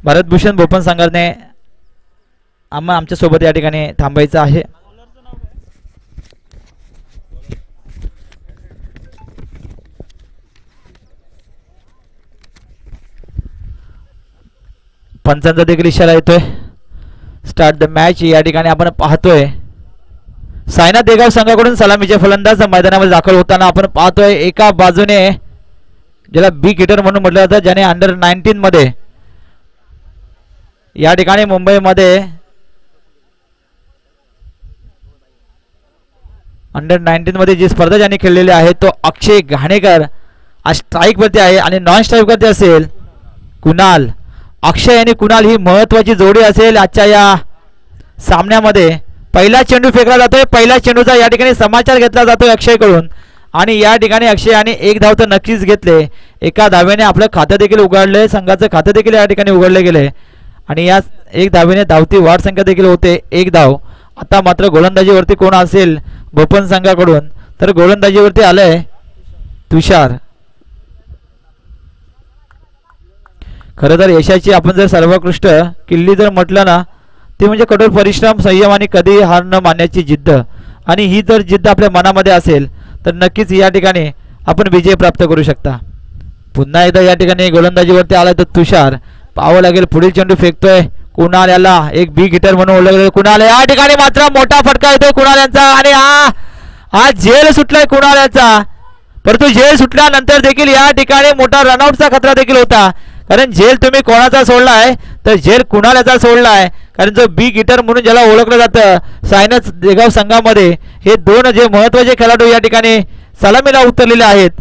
भरतभूषण बोपन संघाने आमच्या सोबत या ठिकाणी थांबायचं आहे. पंचांचा देखील इशारा येतोय. स्टार्ट द मॅच या ठिकाणी आपण पाहतोय. सायना देगाव संघाकडून सलामीचे फलंदाज मैदानामध्ये दाखल होताना आपण पाहतोय. एका बाजूने ज्याला बिग हिटर म्हणून म्हटलं जातं, ज्याने अंडर 19 मध्ये या ठिकाणी मुंबईमध्ये अंडर 19 मध्ये जी स्पर्धा ज्याने खेळलेली आहे तो अक्षय घाणेकर आज स्ट्राईक वरती आहे. आणि नॉन स्ट्राईक वरती असेल कुणाल. अक्षय आणि कुणाल ही महत्वाची जोडी असेल आजच्या या सामन्यामध्ये. पहिला चेंडू फेकला जातोय. पहिला चेंडूचा या ठिकाणी समाचार घेतला जातोय अक्षयकडून. आणि या ठिकाणी अक्षयाने एक धाव तर नक्कीच घेतले. एका धावेने आपलं खातं देखील उघडले. संघाचं खातं देखील या ठिकाणी उघडले गेले. आणि या एक धावेने धावती वाढ संख्या देखील होते 1 धाव. आता मात्र गोलंदाजीवरती कोण असेल बोपन संघाकडून, तर गोलंदाजीवरती आलंय तुषार. खरं तर यशाची आपण जर सर्वोत्कृष्ट किल्ली जर म्हटलं ना, ते म्हणजे कठोर परिश्रम, संयम आणि कधी हार न मानण्याची जिद्द. आणि ही जर जिद्द आपल्या मनामध्ये असेल तर नक्कीच या ठिकाणी आपण विजय प्राप्त करू शकता. पुन्हा एकदा या ठिकाणी गोलंदाजीवरती आलाय तर तुषार. पाहावं लागेल पुढील चेंडू फेकतोय कुणाल. याला एक बिग हिटर म्हणून ओळखलं कुणाल. या ठिकाणी मात्र मोठा फटका येतोय कुणाल यांचा. आणि हा झेल सुटलाय कुणाल याचा. परंतु झेल सुटल्यानंतर देखील या ठिकाणी मोठा रनआउटचा खतरा देखील होता. कारण झेल तुम्ही कोणाचा सोडलाय तर झेल कुणाल याचा सोडलाय. कारण जो बिग हिटर म्हणून ज्याला ओळखलं जातं सायना देगाव संघामध्ये, हे दोन जे महत्त्वाचे खेळाडू या ठिकाणी सलामीला उतरलेले आहेत.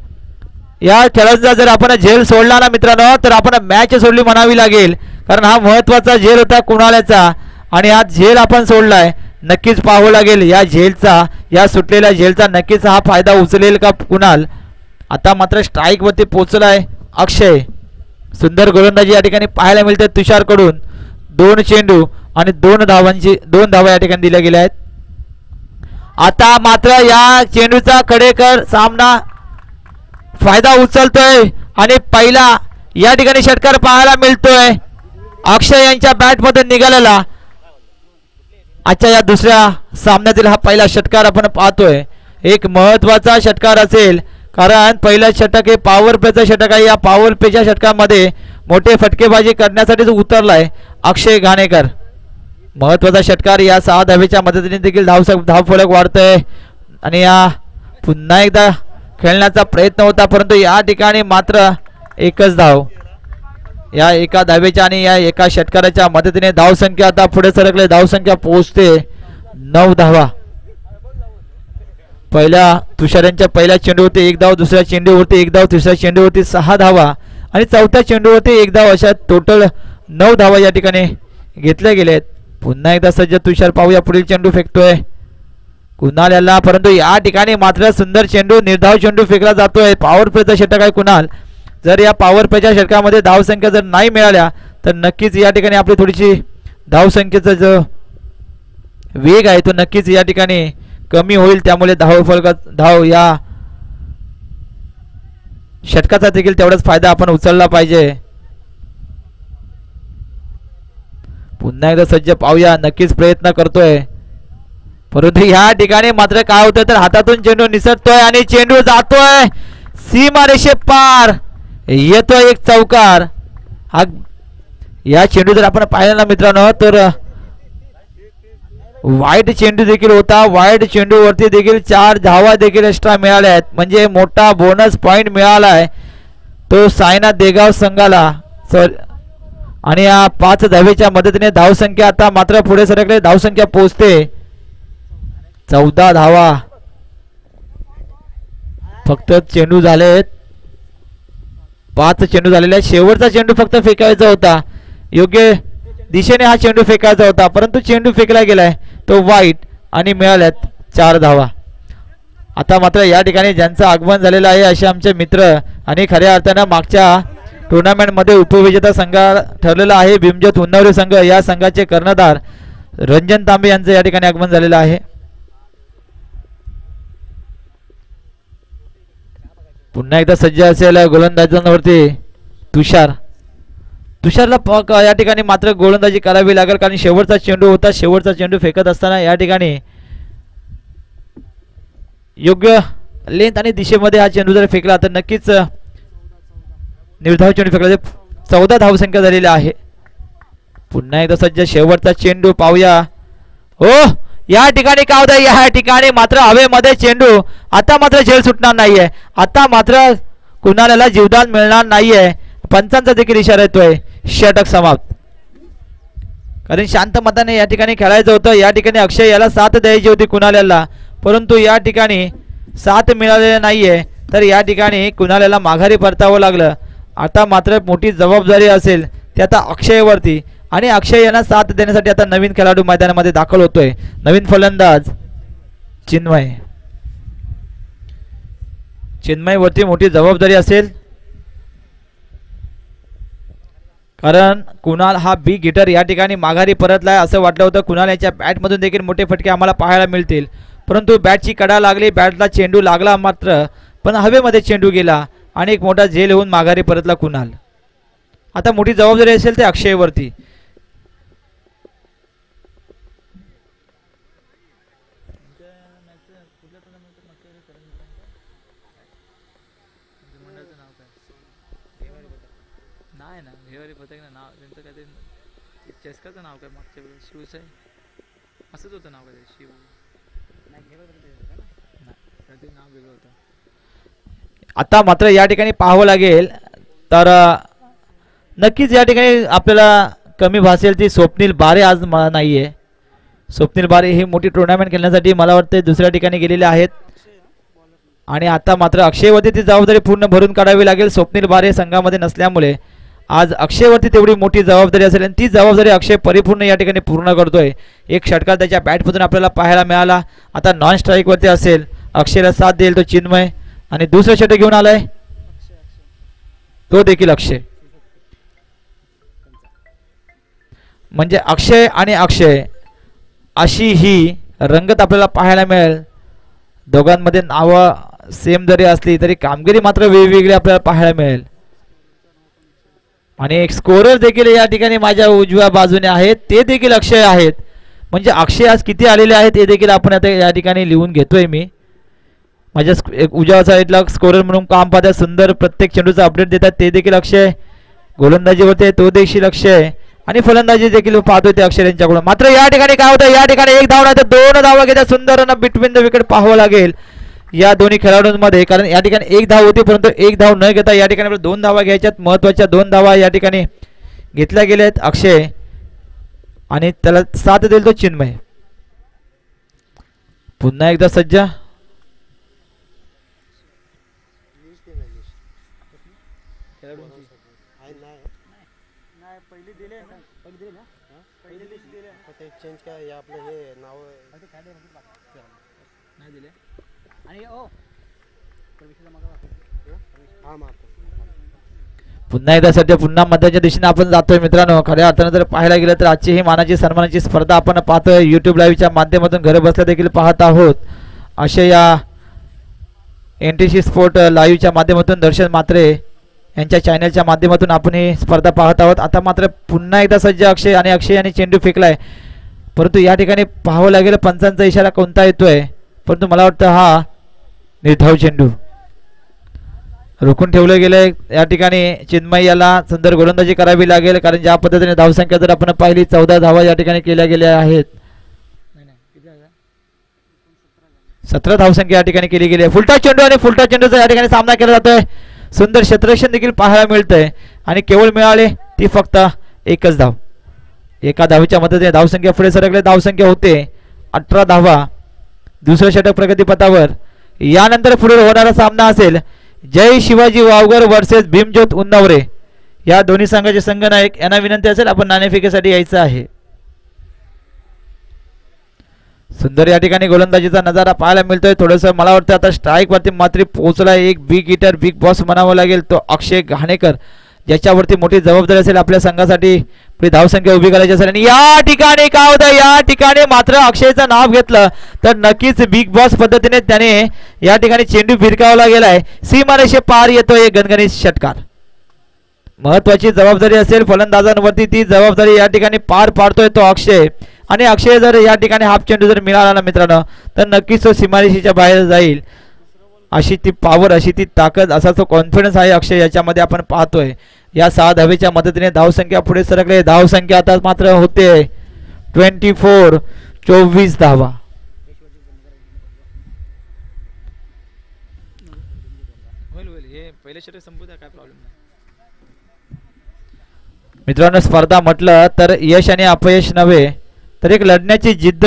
या खेळाडूंचा जर आपण झेल सोडला ना मित्रांनो, तर आपण मॅच सोडली म्हणावी लागेल. कारण हा महत्त्वाचा झेल होता कुणालचा आणि हा झेल आपण सोडलाय. नक्कीच पाहावं लागेल या झेलचा, या सुटलेल्या झेलचा नक्कीच हा फायदा उचलेल का कुणाल. आता मात्र स्ट्राईक वरती पोहोचलाय अक्षय. सुंदर गोलंदाजी या ठिकाणी पाहायला मिळते तुषारकडून. 2 चेंडू आणि 2 धावा या ठिकाणी दिल्या गेल्या आहेत. आता मात्र या चेंडूचा कडेकर सामना फायदा उचलतोय आणि पहिला या ठिकाणी षटकार पाहायला मिळतोय अक्षय यांच्या बॅटमध्ये निघालेला. आजच्या या दुसऱ्या सामन्यातील हा पहिला षटकार आपण पाहतोय. एक महत्वाचा षटकार असेल, कारण पहिला षटक हे पॉवर प्लेचं षटक आहे. या पॉवर प्लेच्या षटकामध्ये मोठे फटकेबाजी करण्यासाठीच उतरलाय अक्षय घाणेकर. महत्वाचा षटकार. या 6 धावेच्या मदतीने देखील धावफलक वाढतोय. आणि या पुन्हा एकदा खेळण्याचा प्रयत्न होता, परंतु या ठिकाणी मात्र एकच धाव. या एका धावेच्या आणि या एका षटकाराच्या मदतीने धावसंख्या आता पुढे सरकले. धावसंख्या पोहोचते 9 धावा. पहिल्या तुषारांच्या पहिल्या चेंडूवरती 1 धाव, दुसऱ्या चेंडूवरती 1 धाव, तिसऱ्या चेंडूवरती 6 धावा आणि चौथ्या चेंडूवरती 1 धाव, अशा टोटल 9 धावा या ठिकाणी घेतल्या गेलेत. पुन्हा एकदा सज्ज तुषार. पाहूया पुढील चेंडू फेकतोय कुणाल याला, परंतु या ठिकाणी मात्र सुंदर चेंडू, निर्धाव चेंडू फेकला जातोय. पॉवर प्लेचा षटक आहे कुणाल. जर या पॉवर प्लेच्या षटकामध्ये धावसंख्या जर नाही मिळाल्या तर नक्कीच या ठिकाणी आपली थोडीशी धावसंख्येचा जो वेग आहे तो नक्कीच या ठिकाणी कमी होईल. त्यामुळे धाव या षटकाचा देखील तेवढाच फायदा आपण उचलला पाहिजे. पुन्हा एकदा सज्ज. पाहूया. नक्कीच प्रयत्न करतोय, परंतु या ठिकाणी मात्र काय होतंय तर हातातून चेंडू निसटतोय आणि चेंडू जातोय सीमारेषे पार. येतोय एक चौकार. हा या चेंडू जर आपण पाहिला ना मित्रांनो तर वाईट चेंडू देखील होता. वाईट चेंडूवरती देखील 4 धावा देखील एक्स्ट्रा मिळाल्या आहेत. म्हणजे मोठा बोनस पॉइंट मिळालाय तो सायना देगाव संघाला. आणि या 5 धावेच्या मदतीने धावसंख्या आता मात्र पुढे सरकले. धावसंख्या पोहोचते 14 धावा. फक्त चेंडू झालेत 5 चेंडू झालेले आहेत. शेवटचा चेंडू फक्त फेकायचा होता. योग्य दिशेने हा चेंडू फेकायचा होता, परंतु चेंडू फेकला गेलाय तो वाईट आणि मिळाल्यात 4 धावा. आता मात्र या ठिकाणी ज्यांचं आगमन झालेलं आहे असे आमचे मित्र आणि खऱ्या अर्थानं मागच्या टुर्नामेंटमध्ये उपविजेता संघ ठरलेला आहे भीमज्योत उन्नावरे संघ. या संघाचे कर्णधार रंजन तांबे यांचं या ठिकाणी आगमन झालेलं आहे. पुन्हा एकदा सज्ज असेल गोलंदाजांवरती तुषार. तुषारला या ठिकाणी मात्र गोलंदाजी करावी लागेल, कारण शेवटचा चेंडू होता. शेवटचा चेंडू फेकत असताना या ठिकाणी योग्य लेंथ आणि दिशेमध्ये हा चेंडू जर फेकला तर नक्कीच निर्धाव चेंडू फेकला. 14 धावसंख्या झालेली आहे. पुन्हा एकदा सज्ज शेवटचा चेंडू पाहूया. हो, या ठिकाणी काय होतं, या ठिकाणी मात्र हवेमध्ये चेंडू. आता मात्र झेल सुटणार नाहीये. आता मात्र कुणाला जीवदान मिळणार नाहीये. पंचांचा देखील इशारा येतोय षटक समाप्त. कारण शांत मताने या ठिकाणी खेळायचं होतं. या ठिकाणी अक्षय याला साथ द्यायची होती कुणाला, परंतु या ठिकाणी साथ मिळालेली नाहीये. तर या ठिकाणी कुणाला माघारी परतावं लागलं. आता मात्र मोठी जबाबदारी असेल ती आता अक्षयवरती, आणि अक्षय यांना साथ देण्यासाठी आता नवीन खेळाडू मैदानामध्ये दाखल होतोय. नवीन फलंदाज चिन्मय वरती मोठी जबाबदारी असेल, कारण कुणाल हा बिग हिटर या ठिकाणी माघारी परतलाय असं वाटलं होतं. कुणाल याच्या बॅटमधून देखील मोठे फटके आम्हाला पाहायला मिळतील, परंतु बॅटची कडा लागली, बॅटला चेंडू लागला मात्र, पण हवेमध्ये चेंडू गेला आणि एक मोठा झेल होऊन माघारी परतला कुणाल. आता मोठी जबाबदारी असेल ते अक्षयवरती. नाही ना घेवारी पथक ना, नाव त्यांचं काय ते चेस्काचं नाव काय मागच्या वेळेस शिवच आहे असंच होतं नाव काय शिव, नाही ते नाव वेगळं होतं. आता मात्र या ठिकाणी पाहावं लागेल तर नक्कीच या ठिकाणी आपल्याला कमी भासेल ती स्वप्नील बारे आज नाही आहे. स्वप्नील बारे ही मोठी टुर्नामेंट खेळण्यासाठी मला वाटतं दुसऱ्या ठिकाणी गेलेले आहेत, आणि आता मात्र अक्षयवरती ती जबाबदारी पूर्ण भरून काढावी लागेल. स्वप्नील बारे संघामध्ये नसल्यामुळे आज अक्षयवरती तेवढी मोठी जबाबदारी असेल, आणि ती जबाबदारी अक्षय परिपूर्ण या ठिकाणी पूर्ण करतोय. एक षटकार त्याच्या बॅटमधून आपल्याला पाहायला मिळाला. आता नॉन स्ट्राईकवरती असेल, अक्षयला साथ देईल तो चिन्मय, आणि दुसरं षटक घेऊन आलाय तो देखील अक्षय. म्हणजे अक्षय आणि अक्षय अशी ही रंगत आपल्याला पाहायला मिळेल. दोघांमध्ये नावं सेम जरी असली तरी कामगिरी मात्र वेगवेगळी आपल्याला पाहायला मिळेल. आणि एक स्कोरर देखील या ठिकाणी माझ्या उजव्या बाजूने आहेत, ते देखील अक्षय आहेत. म्हणजे अक्षय आज किती आलेले आहेत हे देखील आपण आता या ठिकाणी लिहून घेतोय. मी माझ्या उजव्या साईडला स्कोरर म्हणून काम पाहतात, सुंदर प्रत्येक चेंडूचा अपडेट देतात ते देखील अक्षय. गोलंदाजीवरती तो देखील अक्षय, आणि फलंदाजी देखील पाहतोय ते अक्षय यांच्याकडून. मात्र या ठिकाणी काय होतं, या ठिकाणी एक धाव नाही तर 2 धावा घेतात. सुंदर रन बिटवीन द विकेट पाहावं लागेल या दोन्ही खेळाडूंमध्ये, कारण या ठिकाणी एक धाव होती परंतु एक धाव न घेता या ठिकाणी 2 धावा घ्यायच्यात. महत्त्वाच्या 2 धावा या ठिकाणी घेतल्या गेल्यात अक्षय, आणि त्याला साथ देईल तो चिन्मय. पुन्हा एकदा सज्ज पुन्हा एकदा सध्या पुन्हा मध्याच्या दिशेने आपण जातोय मित्रांनो. खऱ्या अर्थानं जर पाहायला गेलं तर आजची ही मानाची सन्मानाची स्पर्धा आपण पाहतोय यूट्यूब लाईव्हच्या माध्यमातून, घर बसल्या देखील पाहत आहोत. असे या NTC स्पोर्ट लाईव्हच्या माध्यमातून दर्शन मात्रे यांच्या चॅनलच्या माध्यमातून आपण ही स्पर्धा पाहत आहोत. आता मात्र पुन्हा एकदा सज्ज अक्षय, आणि अक्षय यांनी चेंडू फेकलाय, परंतु या ठिकाणी पाहावं लागेल पंचांचा इशारा कोणता येतोय, परंतु मला वाटतं हा निर्धाव चेंडू रोखून ठेवलं गेलंय. या ठिकाणी चिन्मय याला सुंदर गोलंदाजी करावी लागेल, कारण ज्या पद्धतीने धावसंख्या जर आपण पाहिली 14 धावा या ठिकाणी केल्या गेल्या आहेत. 17 धावसंख्या या ठिकाणी केली गेली आहे. फुलटा चेंडू आणि फुलटा चेंडूचा या ठिकाणी सामना केला जातोय. सुंदर क्षेत्ररक्षण देखील पाहायला मिळतंय, आणि केवळ मिळाले ती फक्त एकच धाव. एका धावेच्या मदतीने धावसंख्या पुढे सरकले. धावसंख्या होते 18 धावा. दुसरं षटक प्रगतीपथावर. यानंतर पुढे होणारा सामना असेल जय शिवाजी वावगर वर्सेस भीमज्योत उन्नावरे. या दोन्ही संघाचे संघनायक यांना विनंती असेल आपण नाणेफेकीसाठी यायचं आहे. सुंदर या ठिकाणी गोलंदाजीचा नजारा पाहायला मिळतोय. थोडंसं मला वाटतं आता स्ट्राईक वरती मात्र पोहोचला एक बिग हिटर, बिग बॉस म्हणावं लागेल तो अक्षय घाणेकर, ज्याच्यावरती मोठी जबाबदारी असेल आपल्या संघासाठी पुढे धावसंख्या उभी करायची असेल. आणि या ठिकाणी काय होतं, या ठिकाणी मात्र अक्षयचं नाव घेतलं तर नक्कीच बिग बॉस पद्धतीने त्याने या ठिकाणी चेंडू भिरकावला गेलाय. सीमारेषे पार येतो एक गणगणित षटकार. महत्वाची जबाबदारी असेल फलंदाजांवरती, ती जबाबदारी या ठिकाणी पार पाडतोय तो अक्षय. आणि अक्षय जर या ठिकाणी हाफ चेंडू जर मिळाला ना मित्रांनो, तर नक्कीच तो सीमारेषेच्या बाहेर जाईल. अशी ती पॉवर, अशी ती ताकद, असा तो कॉन्फिडन्स आहे अक्षय याच्यामध्ये आपण पाहतोय. या 6 धावेच्या मदतीने धावसंख्या पुढे सरकले. धावसंख्या आता मात्र होते 24, 24 धावा. मित्रांनो, स्पर्धा म्हटलं तर यश आणि अपयश नव्हे, तर एक लढण्याची जिद्द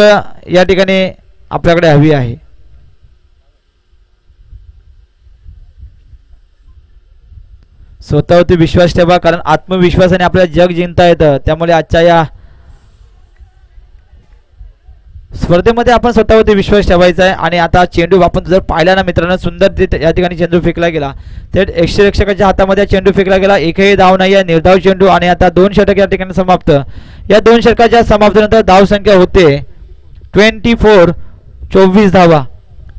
या ठिकाणी आपल्याकडे हवी आहे. स्वतःवरती विश्वास ठेवा, कारण आत्मविश्वासाने आपल्याला जग जिंकता येतं. त्यामुळे आजच्या या स्पर्धेमध्ये आपण स्वतःवरती विश्वास ठेवायचा आहे. आणि आता चेंडू आपण जर पाहिला ना मित्रांनो, सुंदर या ठिकाणी चेंडू फेकला गेला. थेट यक्षरक्षकाच्या हातामध्ये चेंडू फेकला गेला. एकही धाव नाही आहे, निर्धाव चेंडू. आणि आता 2 षटक या ठिकाणी समाप्त. या 2 षटकाच्या समाप्तीनंतर धावसंख्या होते 24, 24 धावा.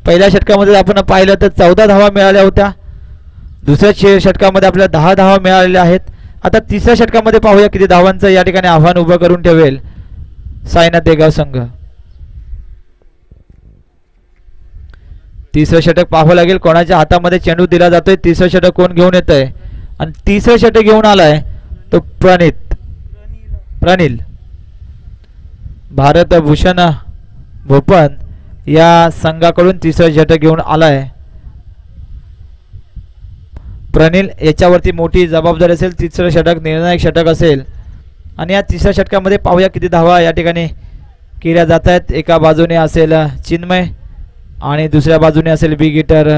पहिल्या षटकामध्ये आपण पाहिलं तर 14 धावा मिळाल्या होत्या. दुसऱ्या षटकामध्ये आपल्याला 10 धावा मिळालेल्या आहेत. आता तिसऱ्या षटकामध्ये पाहूया किती धावांचं या ठिकाणी आव्हान उभं करून ठेवेल साईनाथ देगाव संघ. तिसरं षटक पाहावं लागेल कोणाच्या हातामध्ये चेंडू दिला जातोय. तिसरं षटक कोण घेऊन येत आहे, आणि तिसरं षटक घेऊन आलाय तो प्रनिल भारत भूषण भोपन या संघाकडून तिसरं षटक घेऊन आलाय. प्रनिल याच्यावरती मोठी जबाबदारी असेल. तिसरं षटक निर्णायक षटक असेल. आणि या तिसऱ्या षटकामध्ये पाहूया किती धावा या ठिकाणी केल्या जात आहेत. एका बाजूने असेल चिन्मय आणि दुसऱ्या बाजूने असेल बिग हिटर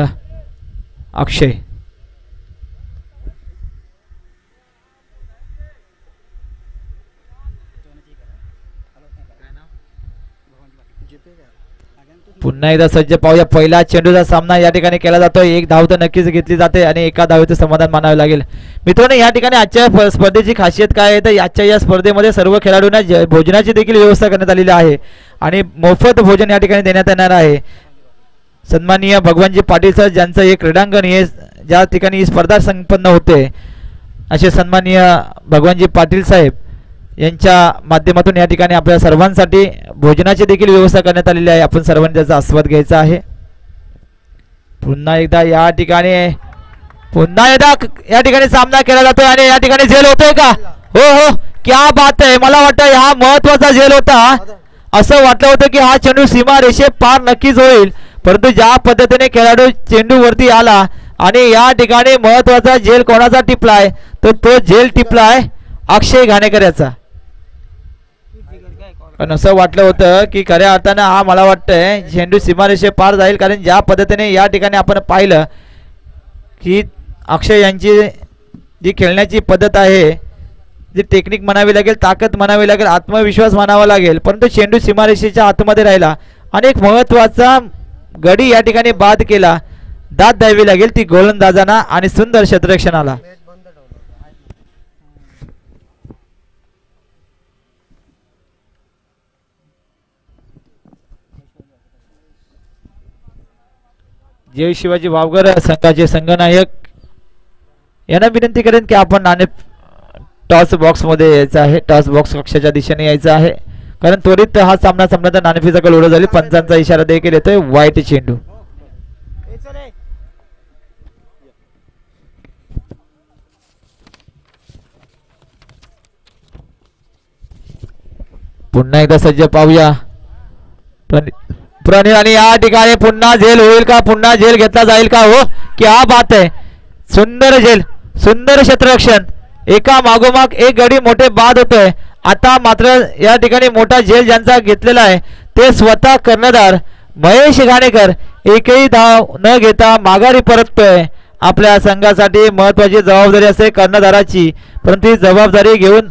अक्षय. पुन्हा एकदा सज्ज पाहूया. पहिला चेंडूचा सामना या ठिकाणी केला जातोय. 1 धाव तर नक्कीच घेतली जाते आणि एका धावेचं समाधान मानावे लागेल. मित्रांनो, या ठिकाणी आजच्या स्पर्धेची खासियत काय आहे तर आजच्या या स्पर्धेमध्ये सर्व खेळाडूंना भोजनाची देखील व्यवस्था करण्यात आलेली आहे आणि मोफत भोजन या ठिकाणी देण्यात येणार आहे. सन्माननीय भगवानजी पाटील सर ज्यांचं एक क्रीडांगण हे ज्या ठिकाणी ही स्पर्धा संपन्न होते, असे सन्माननीय भगवानजी पाटील साहेब यांच्या माध्यमातून या ठिकाणी आपल्या सर्वांसाठी भोजनाची देखील व्यवस्था करण्यात आलेली आहे. आपण सर्वांनी त्याचा आस्वाद घ्यायचा आहे. पुन्हा एकदा या ठिकाणी सामना केला जातोय आणि या ठिकाणी झेल होतोय का? हो, क्या बात आहे. मला वाटतं हा महत्वाचा झेल होता. असं वाटलं होतं की हा चेंडू सीमा रेषे पार नक्कीच होईल, परंतु ज्या पद्धतीने खेळाडू चेंडू वरती आला आणि या ठिकाणी महत्वाचा झेल कोणाचा टिपलाय तर तो झेल टिपलाय अक्षय घाणेकर याचा. पण असं वाटलं होतं की खऱ्या अर्थानं हा मला वाटतंय चेंडू सीमारेषे पार जाईल, कारण ज्या पद्धतीने या ठिकाणी आपण पाहिलं की अक्षय यांची जी खेळण्याची पद्धत आहे, जी टेक्निक म्हणावी लागेल, ताकद म्हणावी लागेल, आत्मविश्वास म्हणावा लागेल, परंतु चेंडू सीमारेषेच्या आतमध्ये राहिला आणि एक महत्वाचा गडी या ठिकाणी बाद केला. दाद द्यावी लागेल ती गोलंदाजांना आणि सुंदर क्षेत्ररक्षणाला. जय शिवाजी वावगर संघाचे संघनायक यांना विनंती करेन की आपण नाणे टॉस बॉक्स मध्ये यायचं आहे. टॉस बॉक्स कक्षाच्या दिशेने यायचं आहे, कारण त्वरित हा सामना संपला तर नाणेफेचा गोल उडत झाली. पंचांचा इशारा देखील येतोय. वाईट चेंडू. पुन्हा एकदा सज्ज पाहूया. प्रणील आणि या ठिकाणी पुन्हा झेल होईल का? पुन्हा झेल घेतला जाईल का? हो, क्या बात आहे. सुंदर झेल, सुंदर क्षेत्ररक्षण. एका मागोमाग एक गडी मोठे बाद होतोय. आता मात्र या ठिकाणी मोठा झेल ज्यांचा घेतलेला आहे ते स्वतः कर्णधार महेश घाणेकर एकही धाव न घेता माघारी परततोय. आपल्या संघासाठी महत्वाची जबाबदारी असते कर्णधाराची, परंतु ही जबाबदारी घेऊन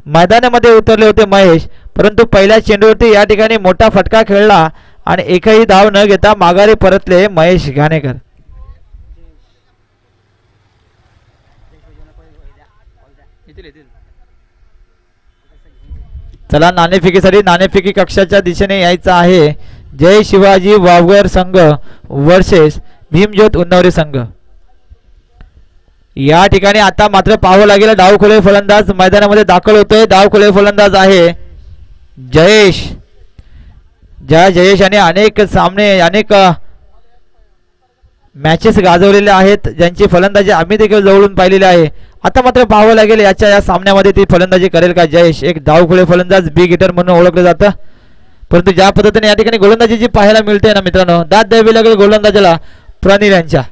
मैदानामध्ये उतरले होते महेश, परंतु पहिल्या चेंडूवरती या ठिकाणी मोठा फटका खेळला आणि एकही धाव न घेता माघारी परतले महेश घाणेकर. चला नाणेफेकीसाठी नाणेफेकी कक्षाच्या दिशेने यायचं आहे. जय शिवाजी वावगर संघ वर्सेस भीमज्योत उन्नवरे संघ. या ठिकाणी आता मात्र पाहावं लागेल डावखोले फलंदाज मैदानामध्ये दाखल होतोय. डावखोले फलंदाज आहे जयेश. ज्या जयेशाने अनेक सामने अनेक मॅचेस गाजवलेले आहेत, ज्यांची फलंदाजी आम्ही देखील जवळून पाहिलेली आहे. आता मात्र पाहावं लागेल या सामन्यामध्ये ती फलंदाजी करेल का जयेश. एक डावखोले फलंदाज बिग हिटर म्हणून ओळखलं जातं, परंतु ज्या पद्धतीने या ठिकाणी गोलंदाजी जी पाहायला मिळते ना मित्रांनो, दाद द्यावी लागेल गोलंदाजाला प्रणील यांच्या.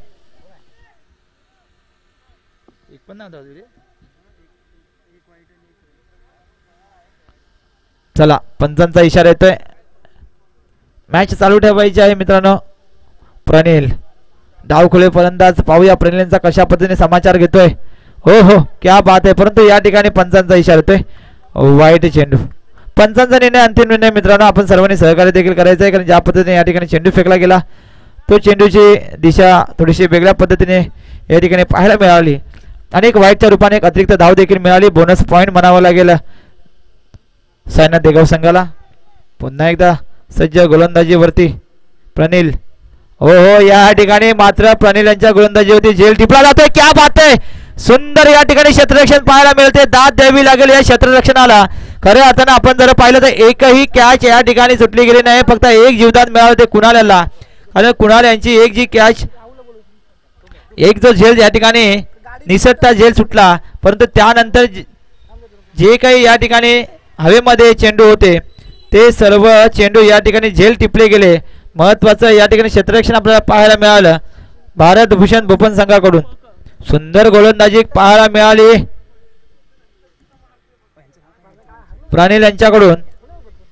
चला पंचांचा इशारा येतोय, मॅच चालू ठेवायची आहे मित्रांनो. प्रणील डावखोले फलंदाज, पाहूया प्रणील यांचा कशा पद्धतीने समाचार घेतोय. हो हो क्या बात आहे, परंतु या ठिकाणी पंचांचा इशारा येतोय वाईट चेंडू. पंचांचा निर्णय अंतिम निर्णय मित्रांनो, आपण सर्वांनी सहकार्य देखील करायचं आहे, कारण ज्या पद्धतीने या ठिकाणी चेंडू फेकला गेला तो चेंडूची दिशा थोडीशी वेगळ्या पद्धतीने या ठिकाणी पाहायला मिळाली. अनेक वाईटच्या रूपाने एक अतिरिक्त धाव देखील मिळाली. बोनस पॉईंट म्हणावं लागेल सायनाथ देगाव संघाला. पुन्हा एकदा सज्ज गोलंदाजीवरती प्रणील. हो हो या ठिकाणी मात्र प्रणील यांच्या गोलंदाजीवरती झेल टिपला जातोय. क्या बात आहे, सुंदर या ठिकाणी क्षेत्ररक्षण पाहायला मिळते. दाद द्यावी लागेल या क्षेत्ररक्षणाला. खऱ्या अर्थानं आपण जर पाहिलं तर एकही कॅच या ठिकाणी सुटली गेली नाही, फक्त एक जीवदान मिळालं ते कुणाल याला. आणि कुणाल यांची एक जी कॅच, एक जो झेल या ठिकाणी निसटता झेल सुटला, परंतु त्यानंतर जे काही या ठिकाणी हवेमध्ये चेंडू होते ते सर्व चेंडू या ठिकाणी झेल टिपले गेले. महत्वाचं या ठिकाणी क्षेत्ररक्षण आपल्याला पाहायला मिळालं भारत भूषण भूपन संघाकडून. सुंदर गोलंदाजी पाहायला मिळाली प्रणील यांच्याकडून.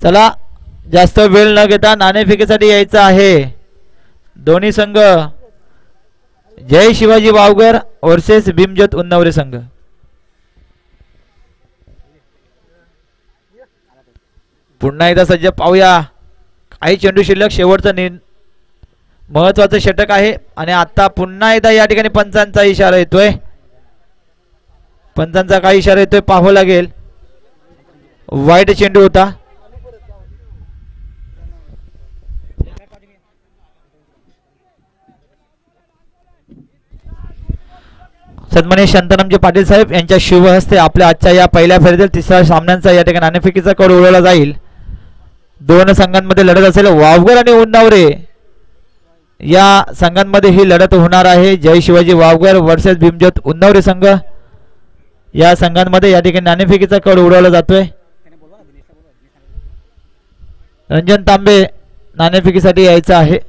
चला जास्त वेळ न घेता नाणेफेकीसाठी यायचं आहे दोन्ही संघ. जय शिवाजी वावगर वर्सेस भीमज्योत उन्नवरे संघ. पुन्हा एकदा सज्ज पाहूया, काही चेंडू शिल्लक, शेवटचं महत्वाचं षटक आहे. आणि आता पुन्हा एकदा या ठिकाणी पंचांचा इशारा येतोय. पंचांचा काय इशारा येतोय पाहावं लागेल. वाईट चेंडू होता. सन्माननीय शांतारामजी पाटील साहेब यांच्या शुभ हस्ते आपल्या आजच्या या पहिल्या फेरीतील तिसऱ्या सामन्यांचा या ठिकाणी नाणेफेकीचा कड उडवला जाईल. दोन संघांमध्ये लढत असेल, वावगर आणि उन्नावरे या संघांमध्ये ही लढत होणार आहे. जय शिवाजी वावगर वर्सेस भीमज्योत उन्नवरे संघ या संघांमध्ये या ठिकाणी नाणेफेकीचा कड उडवला जातोय. रंजन तांबे नाणेफेकीसाठी यायचं आहे.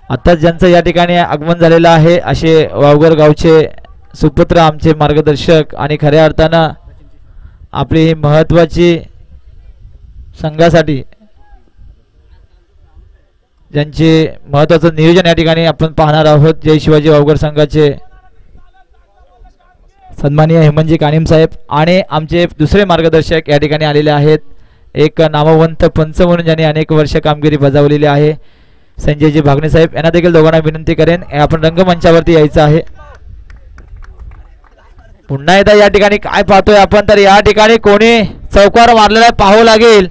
आताच ज्यांचं या ठिकाणी आगमन झालेलं आहे असे वावगर गावचे सुपुत्र, आमचे मार्गदर्शक आणि खऱ्या अर्थानं आपली ही महत्वाची संघासाठी ज्यांचे महत्वाचं नियोजन या ठिकाणी आपण पाहणार आहोत. जय शिवाजी वावगर संघाचे सन्माननीय हेमंतजी कानिम साहेब आणि आमचे दुसरे मार्गदर्शक या ठिकाणी आलेले आहेत. एक नामवंत पंच म्हणून ज्यांनी अनेक वर्ष कामगिरी बजावलेली आहे संजयजी भागणे साहेब, यांना देखील दोघांना विनंती करेन आपण रंगमंचावरती यायचं आहे. पुन्हा एकदा या ठिकाणी काय पाहतोय आपण तर या ठिकाणी कोणी चौकार मारलेला आहे पाहावं लागेल.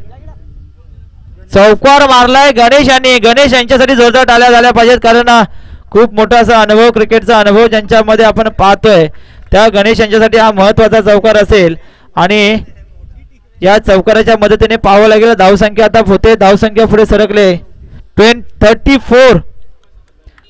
चौकार मारलाय गणेश यांनी. गणेश यांच्यासाठी जोरदार टाळ्या झाल्या पाहिजेत, कारण खूप मोठा असा अनुभव, क्रिकेटचा अनुभव ज्यांच्यामध्ये आपण पाहतोय त्या गणेश यांच्यासाठी हा महत्वाचा चौकार असेल. आणि या चौकाराच्या मदतीने पाहावं लागेल धावसंख्या आता होते, धावसंख्या पुढे सरकले 34,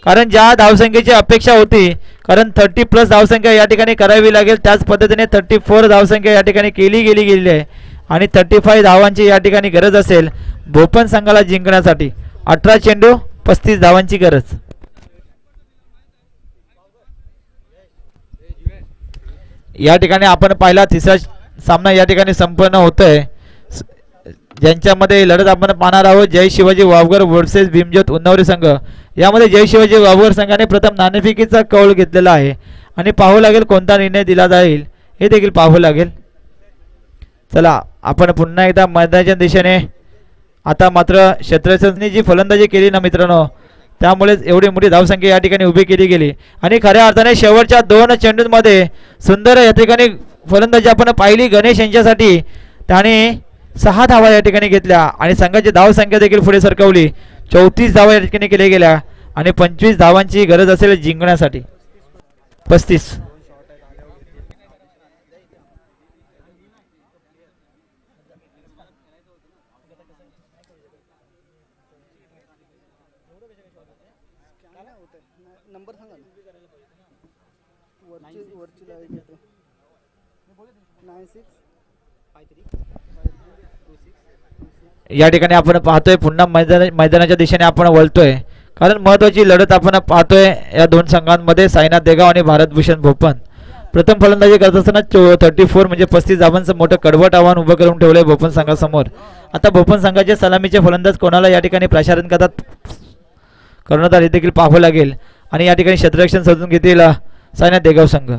कारण ज्या धावसंख्येची अपेक्षा होती, कारण 30+ धावसंख्या या ठिकाणी करावी लागेल, त्याच पद्धतीने 34 धावसंख्या या ठिकाणी गेलेली आहे. आणि 35 धावांची या ठिकाणी गरज असेल भोपन संघाला जिंकण्यासाठी. 18 चेंडू 35 धावांची गरज. या ठिकाणी आपण पाहिला तिसरा सामना या ठिकाणी संपन्न होतोय, ज्यांच्यामध्ये लढत आपण पाहणार आहोत जय शिवाजी वावगर वर्सेस भीमज्योत उन्नवरे संघ. यामध्ये जय शिवाजी वावगर संघाने प्रथम नाणेफेकीचा कौल घेतलेला आहे आणि पाहावं लागेल कोणता निर्णय दिला जाईल हे देखील पाहावं लागेल. चला आपण पुन्हा एकदा मैदानाच्या दिशेने. आता मात्र क्षेत्ररक्षणाने जी फलंदाजी केली ना मित्रांनो, त्यामुळे एवढी मोठी धावसंख्या या ठिकाणी उभी केली गेली. आणि खऱ्या अर्थाने शेवटच्या 2 चेंडूंमध्ये सुंदर या ठिकाणी फलंदाजी आपण पाहिली गणेश यांच्यासाठी. त्याने 6 धावा या ठिकाणी घेतल्या आणि संघाची धावसंख्या देखील पुढे सरकवली. 34 धावा या ठिकाणी केल्या गेल्या आणि 25 धावांची गरज असेल जिंकण्यासाठी. 35. या ठिकाणी आपण पाहतोय पुन्हा मैदानाच्या दिशेने आपण वळतोय, कारण महत्त्वाची लढत आपण पाहतोय या दोन संघांमध्ये. साईनाथ देगाव आणि भारतभूषण भोपन. प्रथम फलंदाजी करत असताना 34 म्हणजे 35 धावांचं मोठं कडवट आव्हान उभं करून ठेवलंय भोपन संघासमोर. आता भोपन संघाचे सलामीचे फलंदाज कोणाला या ठिकाणी प्रसारण करतात कर्णधार हे देखील पाहावं लागेल आणि या ठिकाणी क्षेत्ररक्षण साधून घेतील साईनाथ देगाव संघ.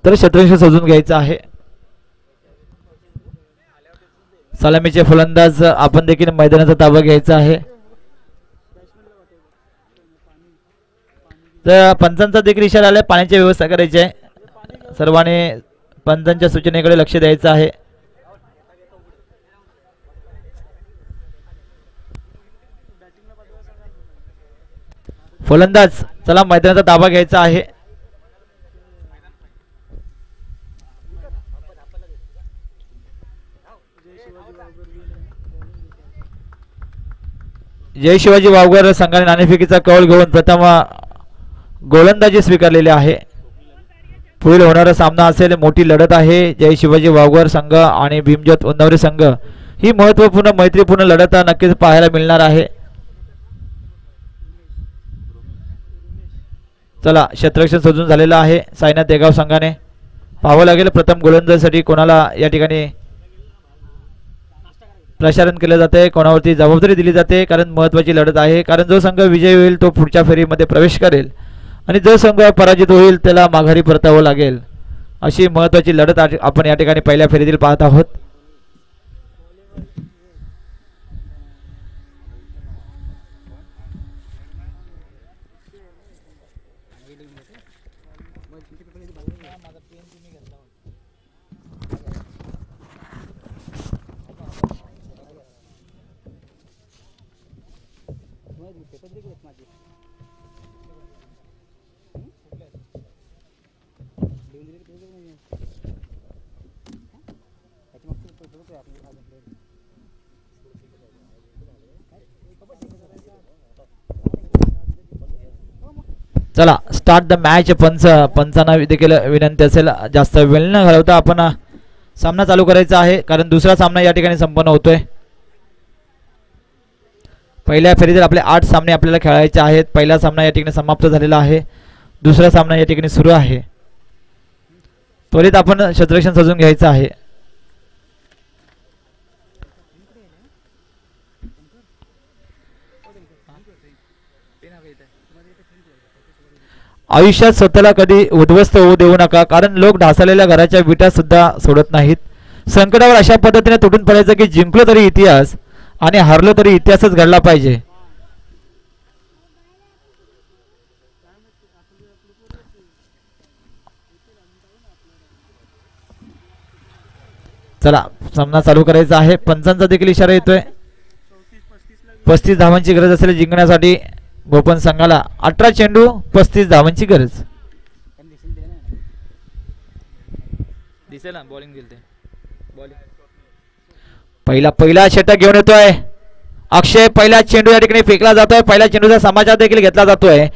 तर क्षेत्ररक्षण सजून घ्यायचं आहे. सलामीचे फलंदाज आपण देखील मैदानाचा ताबा घ्यायचा आहे. तर पंचांचा देखील इशारा आलाय, पाण्याची व्यवस्था करायची आहे. सर्वांनी पंचांच्या सूचनेकडे लक्ष द्यायचं आहे. फलंदाज चला मैदानाचा ताबा घ्यायचा आहे. जय शिवाजी वावगर संघाने नाणेफेकीचा कौल घेऊन प्रथम गोलंदाजी स्वीकारलेली आहे. पुढील होणारा सामना असेल मोठी लढत आहे. जय शिवाजी वावगर संघ आणि भीमज्योत उन्नवरे संघ. ही महत्त्वपूर्ण मैत्रीपूर्ण लढत नक्कीच पाहायला मिळणार आहे. चला क्षेत्ररक्षण सजून झालेलं आहे. साईनाथ देगाव संघाने पाहावं लागेल प्रथम गोलंदाजीसाठी कोणाला या ठिकाणी प्रसारण केलं जाते, कोणावरती जबाबदारी दिली जाते, कारण महत्त्वाची लढत आहे. कारण जो संघ विजयी होईल तो पुढच्या फेरीमध्ये प्रवेश करेल आणि जो संघ पराजित होईल त्याला माघारी परतावं लागेल. अशी महत्त्वाची लढत आपण या ठिकाणी पहिल्या फेरीतील पाहत आहोत. चला स्टार्ट द मॅच. पंचांना देखील विनंती असेल जास्त वेळ न घालवता आपण सामना चालू करायचा आहे, कारण दुसरा सामना या ठिकाणी संपन्न होतोय. पहिल्या फेरीतील आपले 8 सामने आपल्याला खेळायचे आहेत. पहिला सामना या ठिकाणी समाप्त झालेला आहे. दुसरा सामना या ठिकाणी सुरू आहे. त्वरित आपण क्षेत्ररक्षण सजून घ्यायचं आहे. आयुष्यात स्वतःला कधी उद्ध्वस्त होऊ देऊ नका, कारण लोक ढासळलेल्या घराच्या विटा सुद्धा सोडत नाहीत. संकटावर अशा पद्धतीने तुटून पडायचं की जिंकलो तरी इतिहास आणि हारलो तरी इतिहासच घडला पाहिजे. चला सामना चालू करायचा आहे. पंचांचा देखील इशारा येतोय. 35 धावांची गरज असेल जिंकण्यासाठी भोपन संघाला. 18 चेंडू 35 धावांची गरज. दिसेल ना बॉलिंग दिलते. पहिला षटक घेऊन येतोय अक्षय. पहिला चेंडू या ठिकाणी फेकला जातोय. पहिल्या चेंडूचा समाचार देखील घेतला जातोय